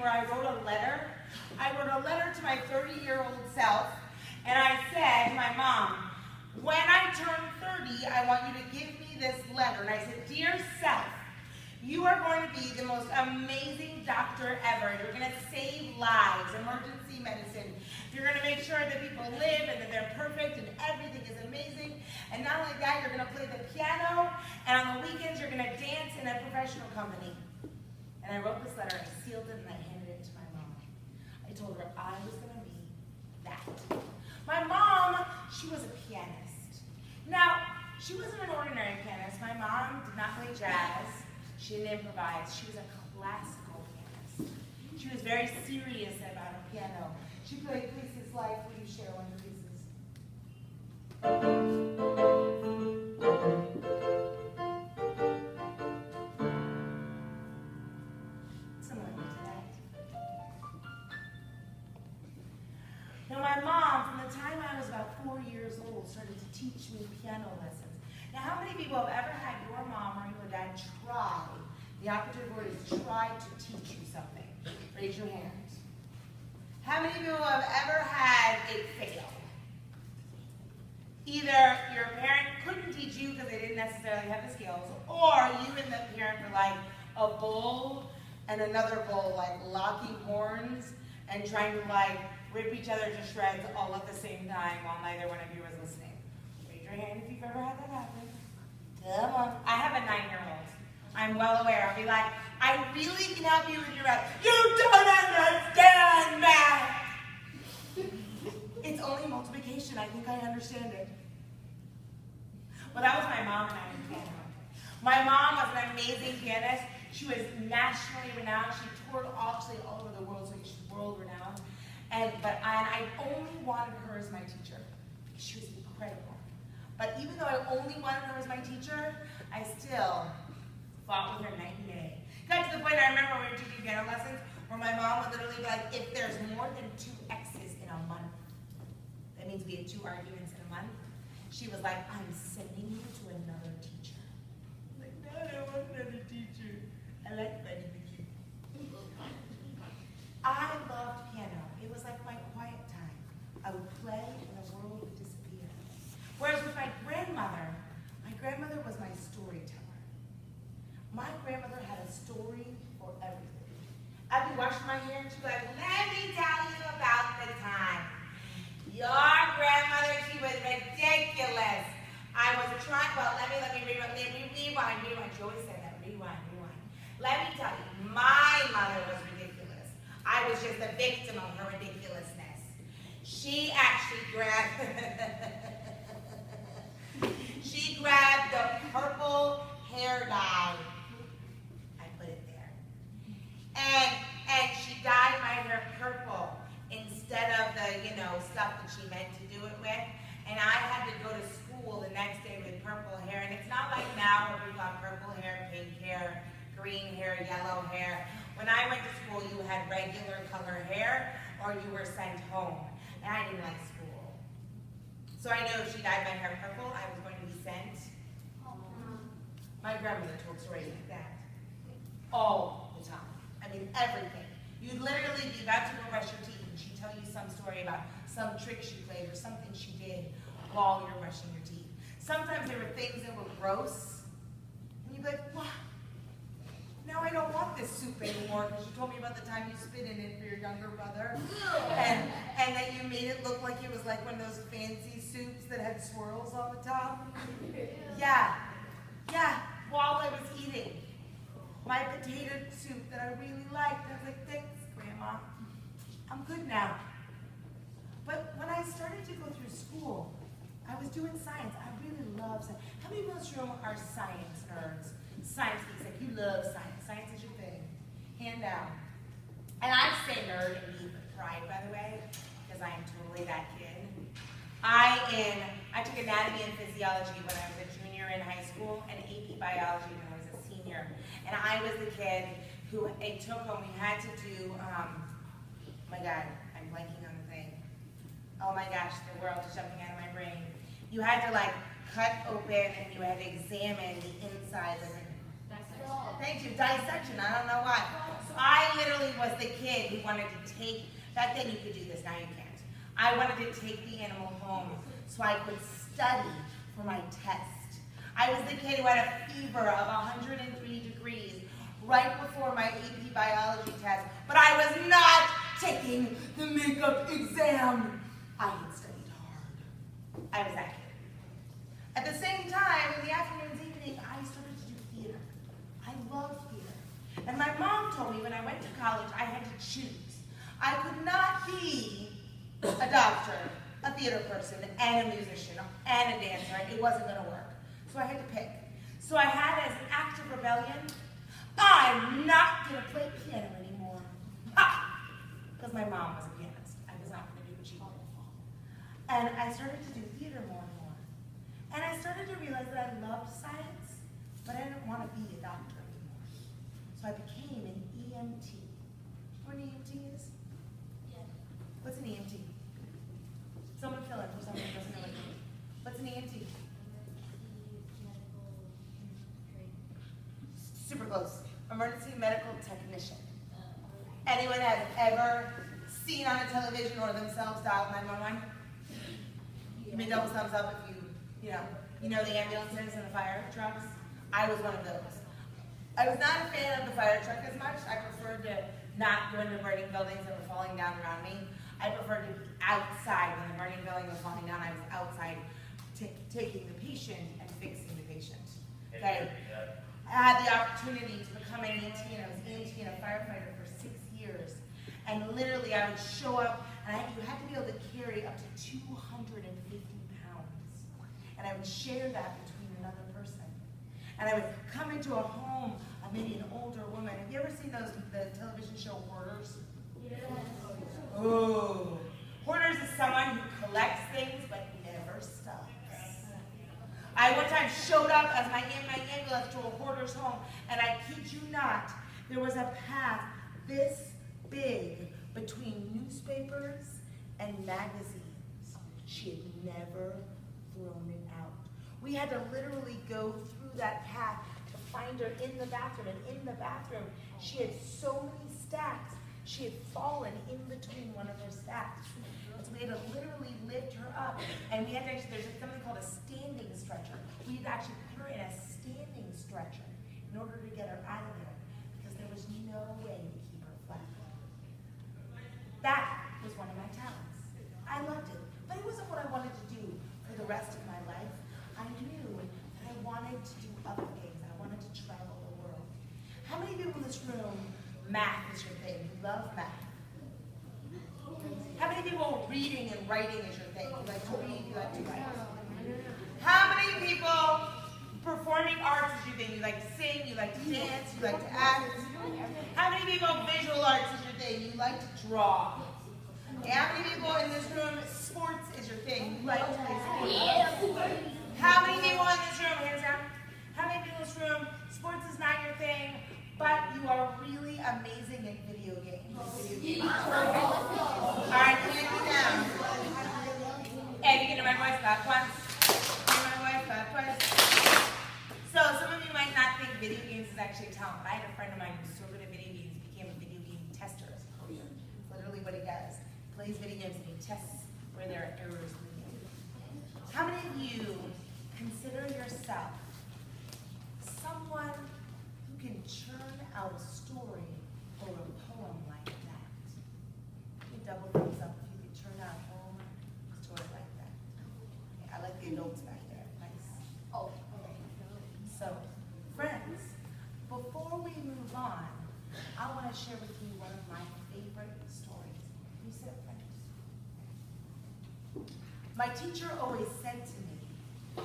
where I wrote a letter. I wrote a letter to my 30-year-old self, and I said to my mom, when I turn 30, I want you to give me this letter. And I said, dear self, you are going to be the most amazing doctor ever. You're going to save lives, emergency medicine. You're going to make sure that people live and that they're perfect and everything is amazing. And not only that, you're going to play the piano, and on the weekends, you're going to dance in a professional company. And I wrote this letter, I sealed it, and I handed it to my mom. I told her I was going to be that. My mom, she was a pianist. Now, she wasn't an ordinary pianist. My mom did not play jazz. She didn't improvise. She was a classical pianist. She was very serious about her piano. She played pieces like, will you share one of the pieces? Similar to that. Now my mom, from the time I was about 4 years old, started to teach me piano lessons. Now how many people have ever had your mom or your dad try, the operative word is try to teach you something? Raise your hands. How many people have ever had it fail? Either your parent couldn't teach you because they didn't necessarily have the skills, or you and the parent were like a bull and another bull, like locking horns and trying to like rip each other to shreds all at the same time while neither one of you was listening. Raise your hand if you've ever had that happen. Come on. I have a 9-year-old. I'm well aware. I'll be like, I really can help you with your math. You don't understand math! It's only multiplication. I think I understand it. Well, that was my mom and I in piano. My mom was an amazing pianist. She was nationally renowned. She toured actually all over the world, so she's world renowned. And I only wanted her as my teacher. She was incredible. But even though I only wanted her as my teacher, I still fought with her night and day. Got to the point I remember when we were teaching piano lessons where my mom would literally be like, if there's more than 2 X's in a month, that means we had 2 arguments in a month, she was like, I'm sending you to another teacher. I'm like, no, I don't want another teacher. I like fighting with you. I loved piano. It was like my quiet time. I would play and the world would disappear. Whereas with my grandmother was my storyteller. My grandmother had a story for everything. I'd be washing my hair and she'd be like, let me tell you about the time. Your grandmother, she was ridiculous. I was trying, well, let me rewind. She always said that, rewind. Let me tell you, my mother was ridiculous. I was just a victim of her ridiculousness. She actually grabbed the purple hair dye. I put it there. And she dyed my hair purple instead of the, stuff that she meant to do it with. And I had to go to school the next day with purple hair. And it's not like now where we've got purple hair, pink hair, green hair, yellow hair. When I went to school, you had regular color hair or you were sent home. And I didn't like school. So I knew if she dyed my hair purple, I was going to be sent. My grandmother told stories like that all the time. I mean, everything. You'd literally be about to go brush your teeth and she'd tell you some story about some trick she played or something she did while you're brushing your teeth. Sometimes there were things that were gross. And you'd be like, what? Now I don't want this soup anymore because you told me about the time you spit in it for your younger brother. And that you made it look like it was like one of those fancy soups that had swirls on the top. Yeah, while I was eating my potato soup that I really liked. I was like, thanks, Grandma. I'm good now. But when I started to go through school, I was doing science. I really love science. How many of this room are science nerds? Science geeks, like you love science. Science is your thing. Hand down. And I say nerd and geek with pride, by the way, because I am totally that kid. I took anatomy and physiology when I was a junior in high school and AP biology when I was a senior. And I was the kid who it took home. We had to do, oh my God, I'm blanking on the thing. Oh my gosh, the world is jumping out of my brain. You had to like cut open and you had to examine the insides of it. Thank you. Dissection. I don't know why. So I literally was the kid who wanted to take, back then you could do this, now you can't. I wanted to take the animal home so I could study for my test. I was the kid who had a fever of 103 degrees right before my AP biology test, but I was not taking the makeup exam. I had studied hard. I was that kid. At the same time, in the afternoons, evening, I started to do theater. I loved theater. And my mom told me when I went to college, I had to choose. I could not be a doctor, a theater person, and a musician, and a dancer. It wasn't going to work. So I had to pick. So I had as an act of rebellion, I'm not going to play piano anymore. Because my mom was a pianist. I was not going to do what she wanted. And I started to do theater more and more. And I started to realize that I loved science, but I didn't want to be a doctor anymore. So I became an EMT. You know what an EMT is? Yeah. What's an EMT? Someone fill in for someone who doesn't know what it is. What's an EMT? Super close. Emergency medical technician. Anyone has ever seen on a television or themselves dial 911? Give me a double thumbs up if you know the ambulances and the fire trucks. I was one of those. I was not a fan of the fire truck as much. I preferred to not go into burning buildings that were falling down around me. I preferred to be outside when the burning building was falling down. I was outside taking the patient and fixing the patient. Okay. I had the opportunity to become an EMT, and I was an EMT and a firefighter for 6 years. And literally, I would show up, and you had to be able to carry up to 250 pounds. And I would share that between another person. And I would come into a home of maybe an older woman. Have you ever seen the television show Hoarders? Yes. Oh. Hoarders is someone who collects things but never stuffs. I one time showed up in my ambulance to a hoarder's home, and I kid you not, there was a path this big between newspapers and magazines. She had never thrown it out. We had to literally go through that path to find her in the bathroom, and in the bathroom, she had so many stacks, she had fallen in between one of her stacks. So we had to literally lift her up, and we had to actually, there's something called a standing stretcher. We had to actually put her in a standing stretcher in order to get her out of there, because there was no way to keep her flat. That was one of my talents. I loved it, but it wasn't what I wanted to do for the rest of my life. I knew that I wanted to do other things. I wanted to travel the world. How many people in this room, math is your thing? You love math. How many people reading and writing is your thing? You like to read, you like to write. How many people performing arts is your thing? You like to sing, you like to dance, you like to act. How many people visual arts is your thing? You like to draw. Okay, how many people in this room, sports is your thing? You like to play sports. How many people in this room, hands down? How many people in this room, sports is not your thing, but you are really amazing at video games? All right, can you do down? And you can hear my voice, clap once. Hear my voice, clap twice. So some of you might not think video games is actually a talent, but I had a friend of mine who's so good at video games, became a video game tester as a career. It's literally what he does. He plays video games and he tests where there are errors in the game. How many of you consider yourself someone who can churn out a story or a poem like that? You double thumbs up if you can churn out a poem or a story like that. Okay, I like the adults back there. Nice. Oh, okay. So, friends, before we move on, I want to share with you one of my favorite stories. You sit up, friends. My teacher always said to me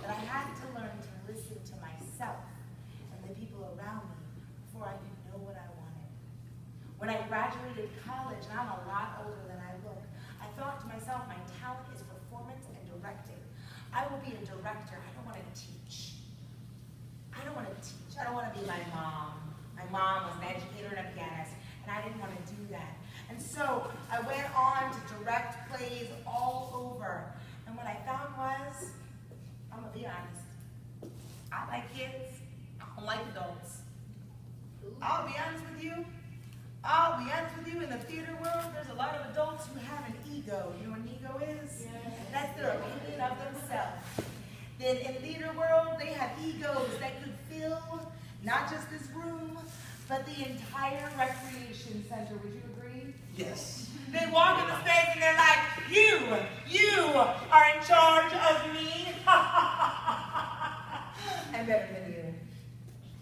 that I had to learn to listen to myself and the people around me before I could know what I wanted. When I graduated college, and I'm a lot older than I look, I thought to myself, my talent is performance and directing. I will be a director. I don't want to teach. I don't want to teach. I don't want to be my mom. My mom was an educator and a pianist, and I didn't want to do that. And so I went on to direct plays all over. And what I found was, I'm going to be honest, I like kids, I don't like adults. I'll be honest with you, in the theater world, there's a lot of adults who have an ego. You know what an ego is? Yes. That's their opinion of themselves. Then in the theater world, they have egos that could fill not just this room, but the entire recreation center. Would you agree? Yes. They walk in the space and they're like, you are in charge of me. I'm better than you.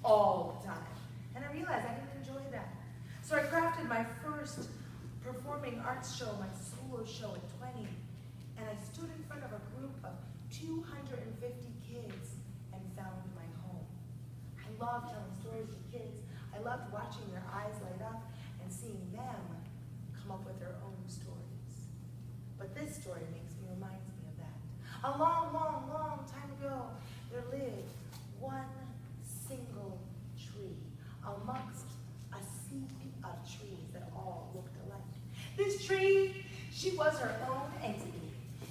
All the time. And I realized I didn't enjoy that. So I crafted my first performing arts show, my solo show at 20. And I stood in front of a group of 250 kids and found my home. I loved telling stories to kids. I loved watching their eyes light up and seeing them come up with their own stories. But this story reminds me of that. A long, long, long time ago, there lived one single tree amongst a sea of trees that all looked alike. This tree, she was her own entity.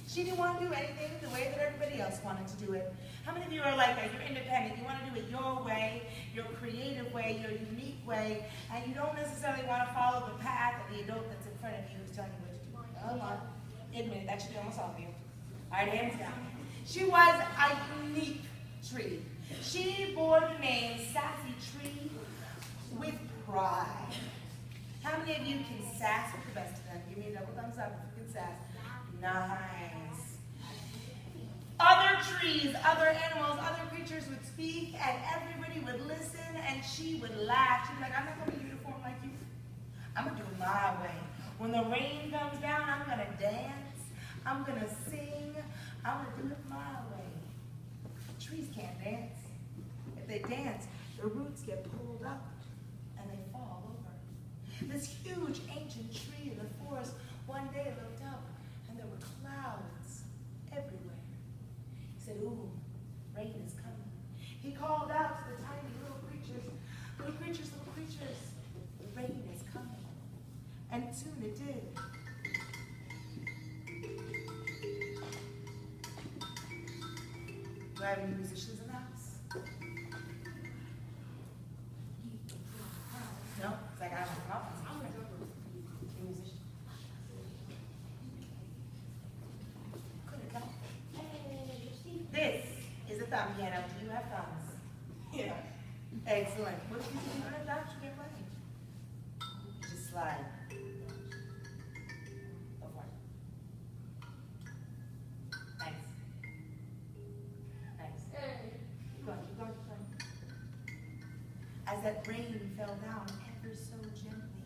She didn't want to do anything the way that everybody else wanted to do it. How many of you are like that? You're independent. You want to do it your way, your creative way, your unique way, and you don't necessarily want to follow the path of the adult that's in front of you who's telling you what to do. Oh, well, admit it. That should be almost all of you. All right, hands down. She was a unique tree. She bore the name Sassy Tree with pride. How many of you can sass with the best of them? Give me a double thumbs up if you can sass. Nice. Other trees, other animals, other creatures would speak, and everybody would listen, and she would laugh. She'd be like, I'm not going to be uniform like you. I'm going to do it my way. When the rain comes down, I'm going to dance. I'm going to sing. I'm going to do it my way. Trees can't dance. If they dance, their roots get pulled up, and they fall over. This huge ancient tree in the forest one day looked up, and there were clouds everywhere. He said, ooh, rain is coming. He called out to the tiny little creatures, little creatures, little creatures, the rain is coming. And soon it did. Do I have any musicians in the house? No? Because I got to come up. Any musicians? Couldn't come. This is a thumb piano. Do you have thumbs? Yeah. Excellent. What do you think on a Dutch you can play? Just slide. Go for it. Nice. Nice. Keep going, keep going, keep going. As that rain fell down ever so gently,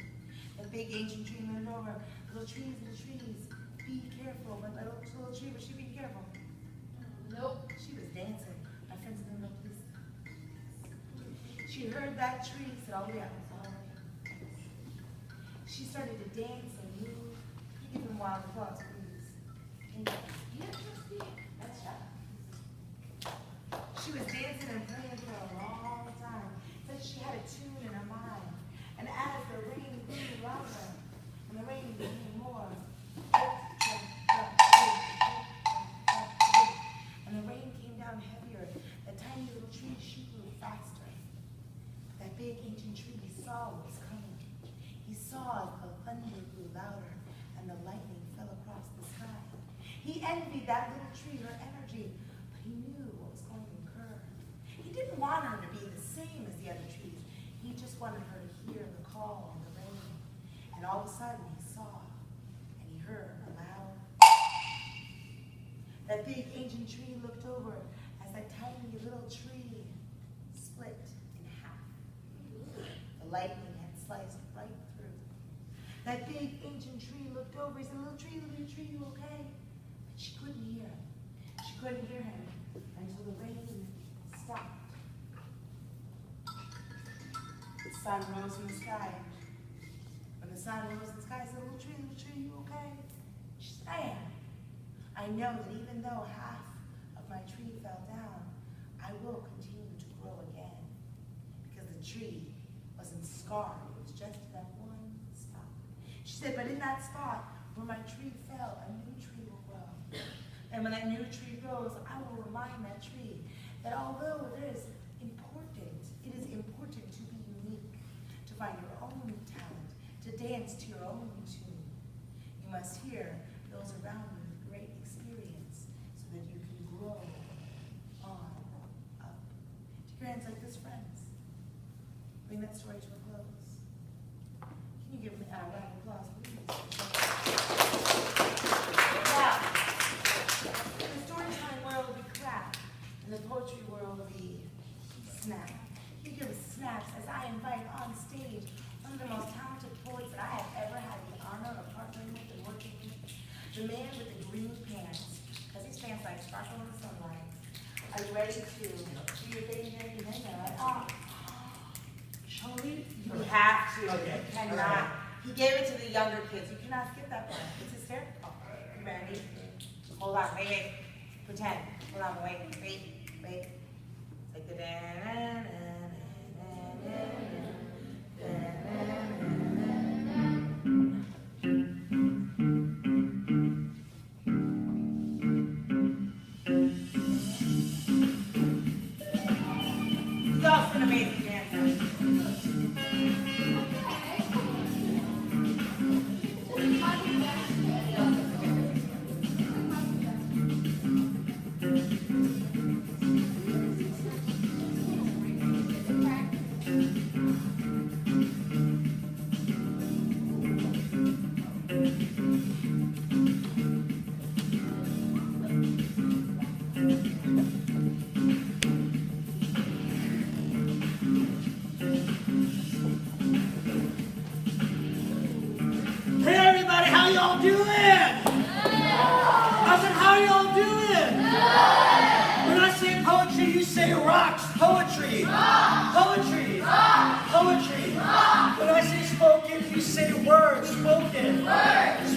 the big ancient tree leaned over. Little trees, be careful. But little tree, was she being careful? Nope. She was dancing. My friends didn't know this. She heard that tree, said, all the way up, all the way. She started to dance and move, even while the thoughts please. That's right. She was dancing and playing for a long time. Said she had a tune in her mind. And as the rain grew louder, and the rain became more, and the rain came down heavier, the tiny little tree, she grew faster. That big ancient tree, he saw what was coming. He saw the thunder grew louder, and the lightning fell across the sky. He envied that little tree, her energy, but he knew what was going to occur. He didn't want her to be the same as the other trees. He just wanted her to hear the call of the rain. And all of a sudden, he saw, and he heard a loud. That big ancient tree looked over as that tiny little tree split in half. The lightning had sliced right through. That big ancient tree looked over. He said, little tree, you okay? But she couldn't hear him. She couldn't hear him until the rain stopped. The sun rose in the sky. When the sun rose in the sky, I said, little tree, you okay? She said, I am. I know that even though half of my tree fell down, I will continue to grow again. Because the tree wasn't scarred, it was just that one spot. She said, but in that spot where my tree fell, a new tree will grow. And when that new tree grows, I will remind that tree that although it is important to be unique, find your own talent, to dance to your own tune. You must hear those around you with great experience so that you can grow on up. Take your hands like this, friends. Bring that story to a close. Can you give me a round of applause, please? Now, in the storytelling world will be craft, in the poetry world will be snap. You give snaps as I invite on stage one of the most talented poets that I have ever had the honor of partnering with and working with. The man with the green pants, because these pants like sparkle in the sunlight. Are you ready to do your thing here? You know, shall we? You have to. Okay. You cannot. Right. He gave it to the younger kids. You cannot skip that part. It's hysterical. You ready? Hold on. Wait. Pretend. Hold on. Wait. It's like the That's an amazing dancer. Hey everybody, how y'all doing? I said, how y'all doing? When I say poetry, you say rocks. Poetry. Poetry. Poetry. When I say spoken, you say words. Spoken.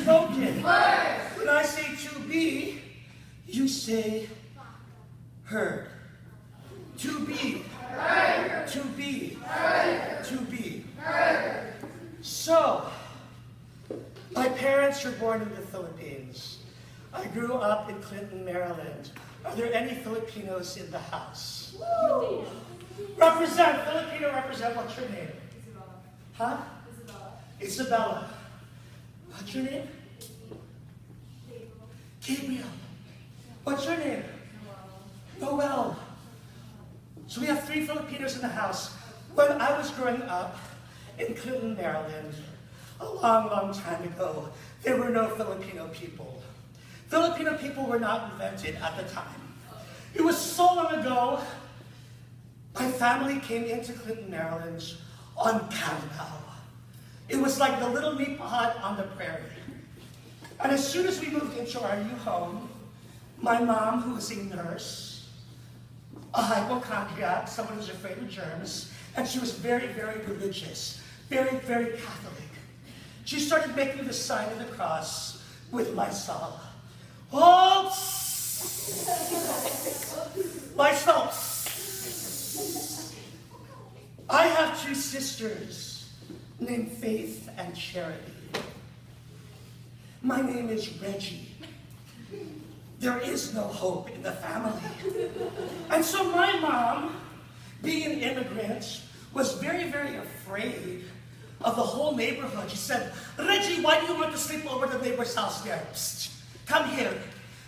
Spoken. When I say to be, you say heard. To be. To be. To be. So, my parents were born in the Philippines. I grew up in Clinton, Maryland. Are there any Filipinos in the house? Woo! Represent, Filipino represent. What's your name? Isabella. Huh? Isabella. What's your name? Gabriel. What's your name? Noel. So we have 3 Filipinos in the house. When I was growing up in Clinton, Maryland, a long, long time ago, there were no Filipino people. Filipino people were not invented at the time. It was so long ago, my family came into Clinton, Maryland on Carabao. It was like the little nipa hut on the prairie. And as soon as we moved into our new home, my mom, who was a nurse, a hypochondriac, someone who's afraid of germs, and she was very, very religious, very, very Catholic. She started making the sign of the cross with Lysol. Oh, Lysol. I have 2 sisters named Faith and Charity. My name is Reggie. There is no hope in the family. And so my mom, being an immigrant, was very, very afraid of the whole neighborhood. She said, Reggie, why do you want to sleep over the neighbor's house there? Psst, come here.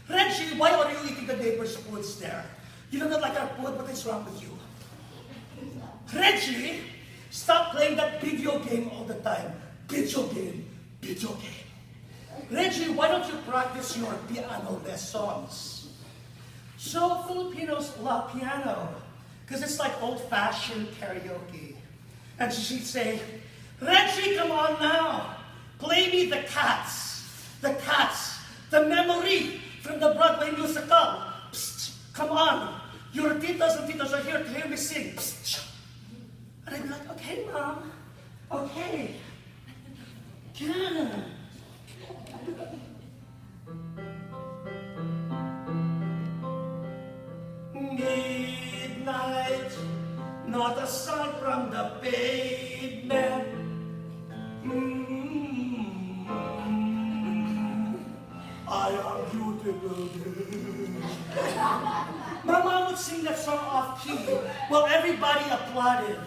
Reggie, why are you eating the neighbor's foods there? You don't like our food, what is wrong with you? Reggie, stop playing that video game all the time. Video game. Reggie, why don't you practice your piano lessons? So Filipinos love piano, because it's like old-fashioned karaoke. And she'd say, Reggie, come on now. Play me the cats, the memory from the Broadway musical. Psst, come on. Your titas and titas are here to hear me sing. Psst. And I'd be like, okay, Mom. Okay. Good. Midnight, not a sound from the pavement. I am beautiful. My mom would sing that song off key while everybody applauded.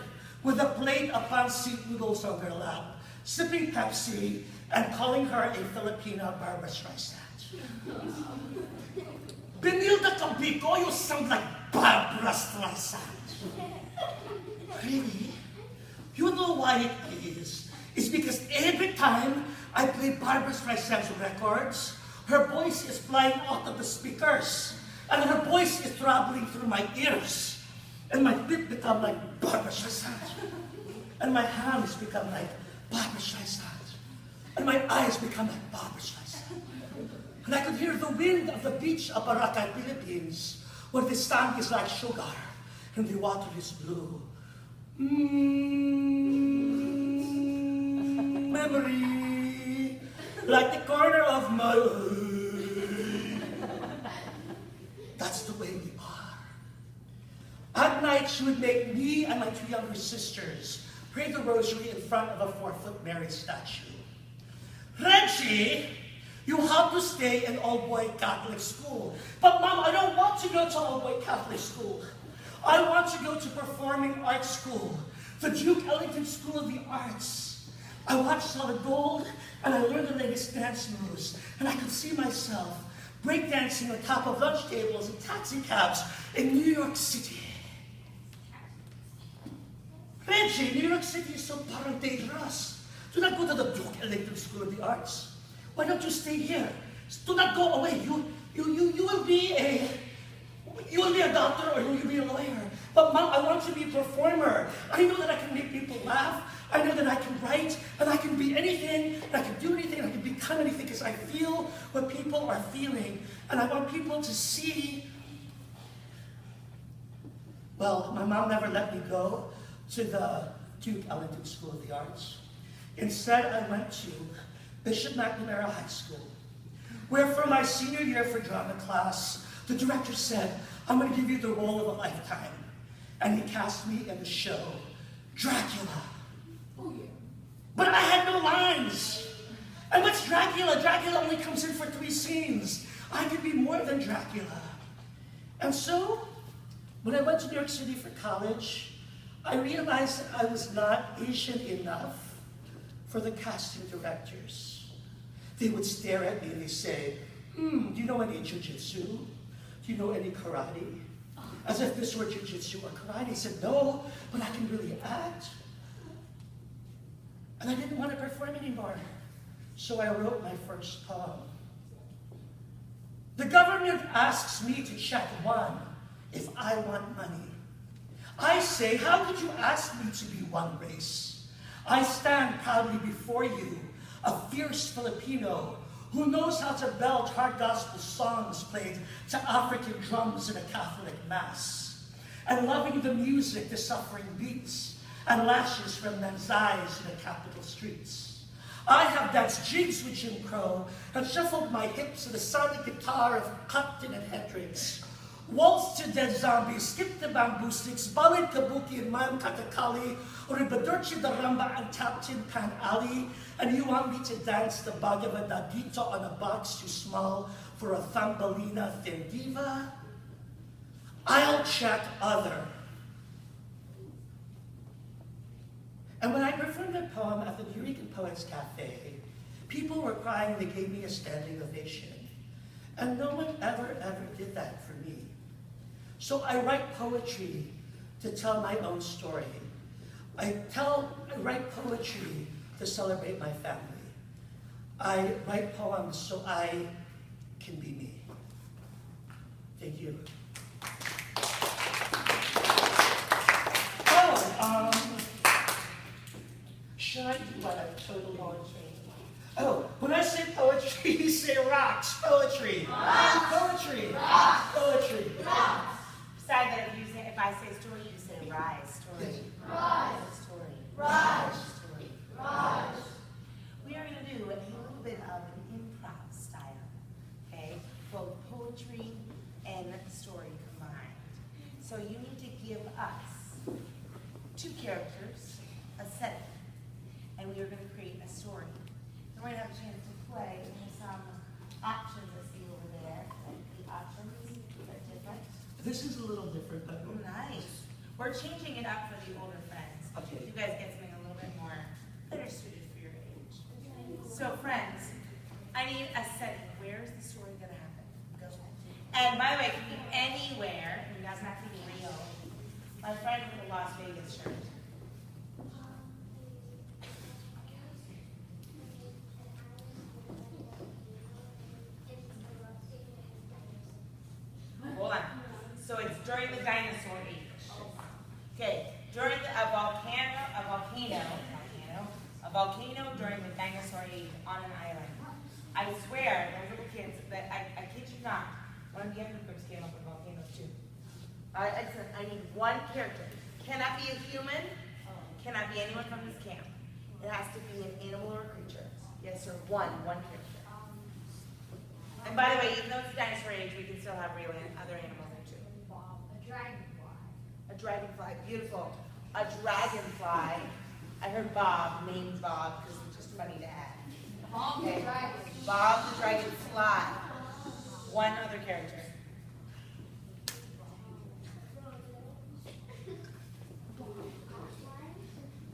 with a plate of pancit noodles on their lap, sipping Pepsi, and calling her a Filipina Barbra Streisand. Benilda Campico, you sound like Barbra Streisand. Really? You know why it is? It's because every time I play Barbra Streisand's records, her voice is flying out of the speakers, and her voice is traveling through my ears, and my feet become like Barbra Streisand, and my hands become like Barbra Streisand, and my eyes become like Barbra Streisand. And I could hear the wind of the beach of Boracay, Philippines, where the sand is like sugar, and the water is blue. Memory, like the corner of my eye. That's the way we are. At night, she would make me and my two younger sisters pray the rosary in front of a 4-foot Mary statue. Reggie, you have to stay in all-boy Catholic school. But Mom, I don't want to go to all-boy Catholic school. I want to go to performing arts school, the Duke Ellington School of the Arts. I watched Solid Gold, and I learned the latest dance moves, and I could see myself breakdancing on top of lunch tables and taxi cabs in New York City. Reggie, New York City is so parang dangerous. Do not go to the Duke Ellington School of the Arts. Why don't you stay here? Do not go away. You will be a doctor or you will be a lawyer. But Mom, I want to be a performer. I know that I can make people laugh. I know that I can write, and I can be anything, and I can do anything, and I can become anything, because I feel what people are feeling. And I want people to see. Well, my mom never let me go to the Duke Ellington School of the Arts. Instead, I went to Bishop McNamara High School, where for my senior year for drama class, the director said, I'm going to give you the role of a lifetime. And he cast me in the show, Dracula. Oh, yeah. But I had no lines. And what's Dracula? Dracula only comes in for 3 scenes. I could be more than Dracula. And so, when I went to New York City for college, I realized that I was not Asian enough for the casting directors. They would stare at me and they say, do you know any jiu-jitsu? Do you know any karate? As if this were jiu-jitsu or karate. I said, no, but I can really act. And I didn't want to perform anymore. So I wrote my first poem. The government asks me to check 1 if I want money. I say, how could you ask me to be one race? I stand proudly before you, a fierce Filipino who knows how to belt hard gospel songs played to African drums in a Catholic mass, and loving the music, the suffering beats, and lashes from men's eyes in the capital streets. I have danced jigs with Jim Crow and shuffled my hips to the sonic guitar of Clapton and Hendrix, waltzed to Dead Zombies, skipped the bamboo sticks, ballad kabuki and mayam katakali, or ribadurchi the ramba and tapped in Pan Alley, and you want me to dance the Bhagavad-gita on a box too small for a Thumbelina thin diva? I'll check other. And when I performed that poem at the Eureka Poets Cafe, people were crying, they gave me a standing ovation. And no one ever did that for me. So I write poetry to tell my own story. I write poetry to celebrate my family. I write poems so I can be me. Thank you. Should I do what I total poetry? Oh, when I say poetry, you say rocks. Poetry. Rocks. Poetry. Rocks. Poetry. Rocks. Besides that, if I say story, you say rise. Story. Rise. Story. Rise. Story. Rise. We are going to do a little bit of an improv style, okay? Both poetry and story combined. So you need to give us 2 characters, a setting, and we are going to create a story. And we're going to have a chance to play. There's some options I see over there. The options are different. This is a little different, but Nice. We're changing it up for the older friends. Okay. volcano during the dinosaur age on an island. I swear, those little kids, that I kid you not, one of the younger groups came up with volcanoes too. I said, I need one character. Cannot be a human, cannot be anyone from this camp. It has to be an animal or a creature. Yes, sir, one character. And by the way, even though it's the dinosaur age, we can still have real other animals there too. A dragonfly. A dragonfly, beautiful. A dragonfly. I heard Bob, named Bob, because it's just funny to add. Bob the dragon. Bob the dragonfly. One other character.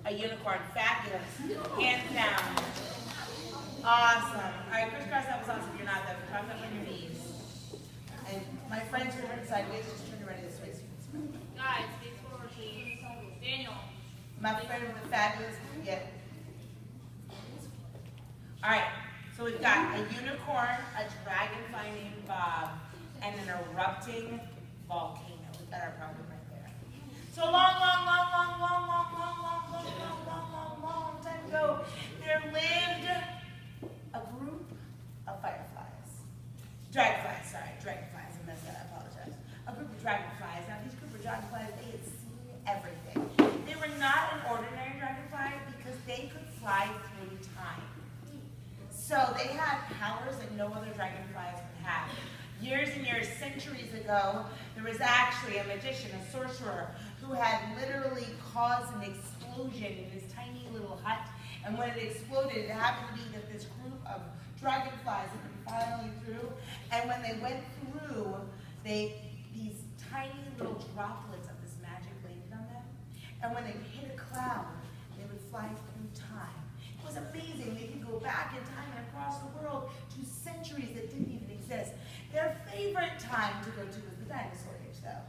A unicorn, fabulous. Hands down. Awesome. All right, crisscross, that was awesome. You're not though. Cross up on your knees. And my friends who are sideways, just turn around this way so you can smell. Guys, stay forward, please. Daniel. My friend with the fabulous, yeah. All right, so we've got a unicorn, a dragonfly named Bob, and an erupting volcano. We've got our problem right there. So long time ago, there lived a group of dragonflies, I messed that, I apologize. A group of dragonflies. Now these group of dragonflies, they had seen everything. They were not an ordinary dragonfly because they could fly through time. So they had powers that no other dragonflies would have. Years and years, centuries ago, there was actually a magician, a sorcerer, who had literally caused an explosion in his tiny little hut. And when it exploded, it happened to be that this group of dragonflies had been filing through. And when they went through, these tiny little droplets of this magic landed on them. And when they hit a cloud, they would fly through time. It was amazing. They could go back in time and across the world to centuries that didn't even exist. Their favorite time to go to was the dinosaur age, though,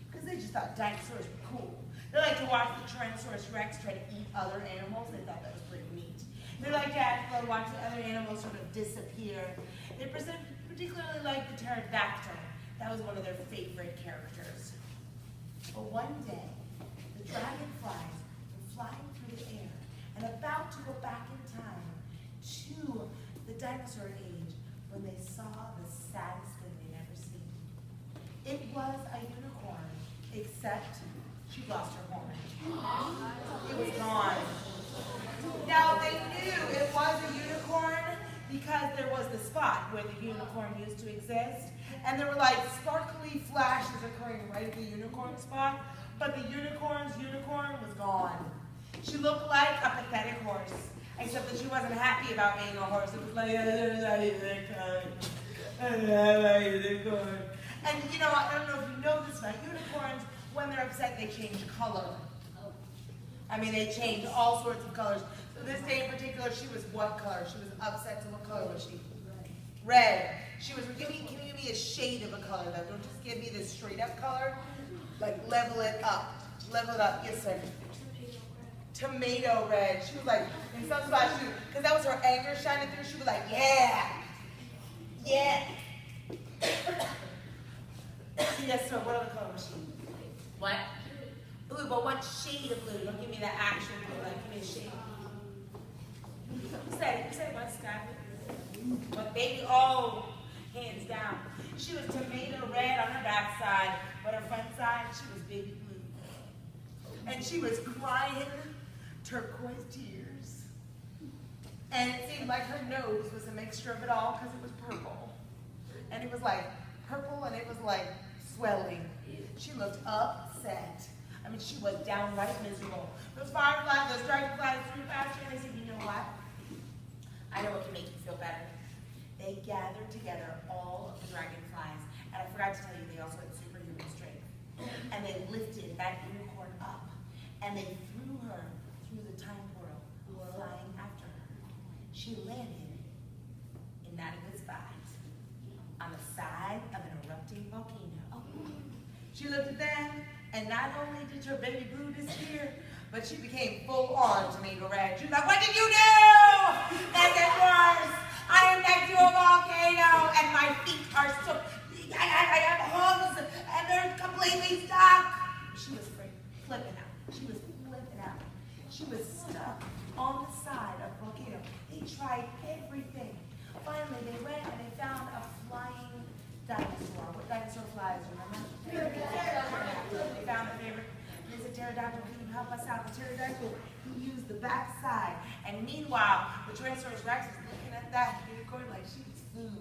because they just thought dinosaurs were cool. They like to watch the Tyrannosaurus Rex try to eat other animals. They thought that was pretty neat. They like to watch the other animals sort of disappear. They particularly liked the pterodactyl. That was one of their favorite characters. But one day, the dragonflies were flying through the air and about to go back in time to the dinosaur age when they saw the saddest thing they'd ever seen. It was a unicorn, except she lost her horn. It was gone. Now they knew it was a unicorn because there was the spot where the unicorn used to exist, and there were like sparkly flashes occurring right at the unicorn spot, but the unicorn was gone. She looked like a pathetic horse, except that she wasn't happy about being a horse. It was like, and you know, I don't know if you know this about unicorns, when they're upset, they change color. I mean, they change all sorts of colors. So this day in particular, she was what color? She was upset, so what color was she? Red. She was, can you give me a shade of a color, though? Don't just give me this straight up color. Like, level it up. Level it up. Yes, sir. Tomato red. She was like, in some spots, because that was her anger shining through, she was like, yeah. Yeah. Yes, sir. What other color was she? What? Blue, but what shade of blue? Don't give me the actual blue. Like, give me a shade. You said what, Scott? But baby, oh, hands down. She was tomato red on her back side, but her front side, she was baby blue. And she was crying turquoise tears. And it seemed like her nose was a mixture of it all because it was purple. And it was like purple and it was like swelling. She looked upset. I mean, she was downright miserable. Those fireflies, those dragonflies flew past her and they said, you know what? I know what can make you feel better. They gathered together all of the dragonflies, and I forgot to tell you, they also had superhuman strength. And they lifted that unicorn up, and they threw her through the time portal, flying after her. She landed in not a good spot, on the side of an erupting volcano. She looked at them, and not only did her baby blue disappear, but she became full-on tomato red. She was like, what did you do? That gets worse. I am next to a volcano, and my feet are so, I have hooves, and they're completely stuck. She was flipping out. She was flipping out. She was stuck on the side of a volcano. They tried everything. Finally, they went and they found a flying dinosaur. What dinosaur flies, remember? They found the favorite. They said, pterodactyl, can you help us out? The pterodactyl, he used the back side. And meanwhile, the Tyrannosaurus Rex was looking at that unicorn like she was food.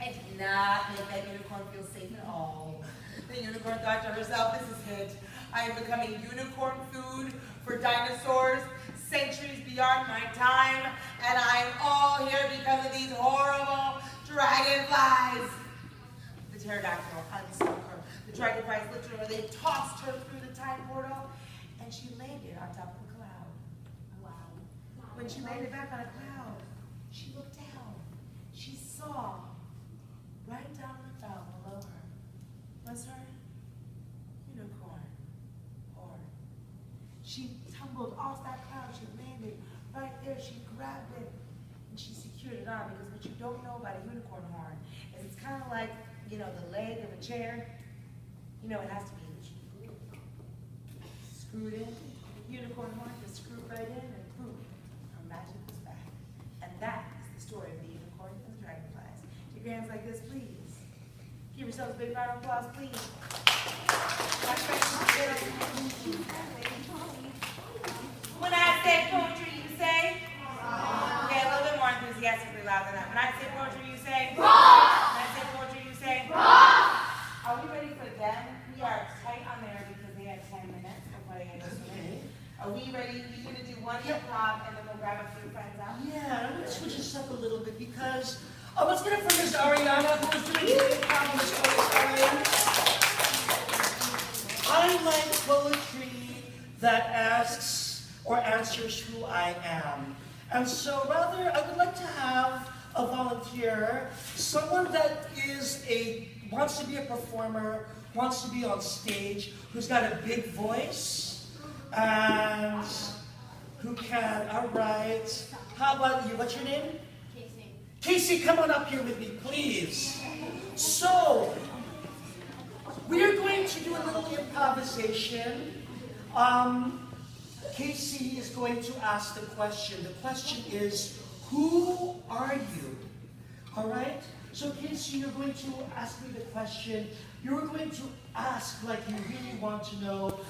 I did not make that unicorn feel safe at all. The unicorn thought to herself, this is it. I am becoming unicorn food for dinosaurs centuries beyond my time, and I am all here because of these horrible dragonflies. The pterodactyl unstuck her. The dragonflies lifted her, they tossed her through the time portal, and she landed on top of a cloud. Wow. When she landed back on a cloud, she looked down. She saw right down the ground below her was her unicorn horn. She tumbled off that cloud. She landed right there. She grabbed it and she secured it on, because what you don't know about a unicorn horn is it's kind of like, you know, the leg of a chair. You know, it has to be screwed in. Unicorn horn just screwed right in, and boom, her magic was back. And that is the story of the unicorn and the dragonflies. Take your hands like this, please. Give yourselves a big round of applause, please. When I say poetry, you say? Okay, a little bit more enthusiastically loud than that. When I say poetry, you say? When I say poetry, you say? Are we ready for them? We are tight on there because they have 10 minutes before they get us ready. Are we ready? We're going to do one improv and then we'll grab a few friends out. Yeah, I'm going to switch this up a little bit because, let's get it from Miss Ariana, who is doing the improv. Miss Ariana. I like poetry that asks or answers who I am. And so rather, I would like to have a volunteer, someone that wants to be a performer, wants to be on stage, who's got a big voice, and who can, all right. How about you? What's your name? Casey. Casey, come on up here with me, please. So, we are going to do a little improvisation. Casey is going to ask the question. The question is, who are you? All right? So Casey, you're going to ask me the question. You're going to ask like you really want to know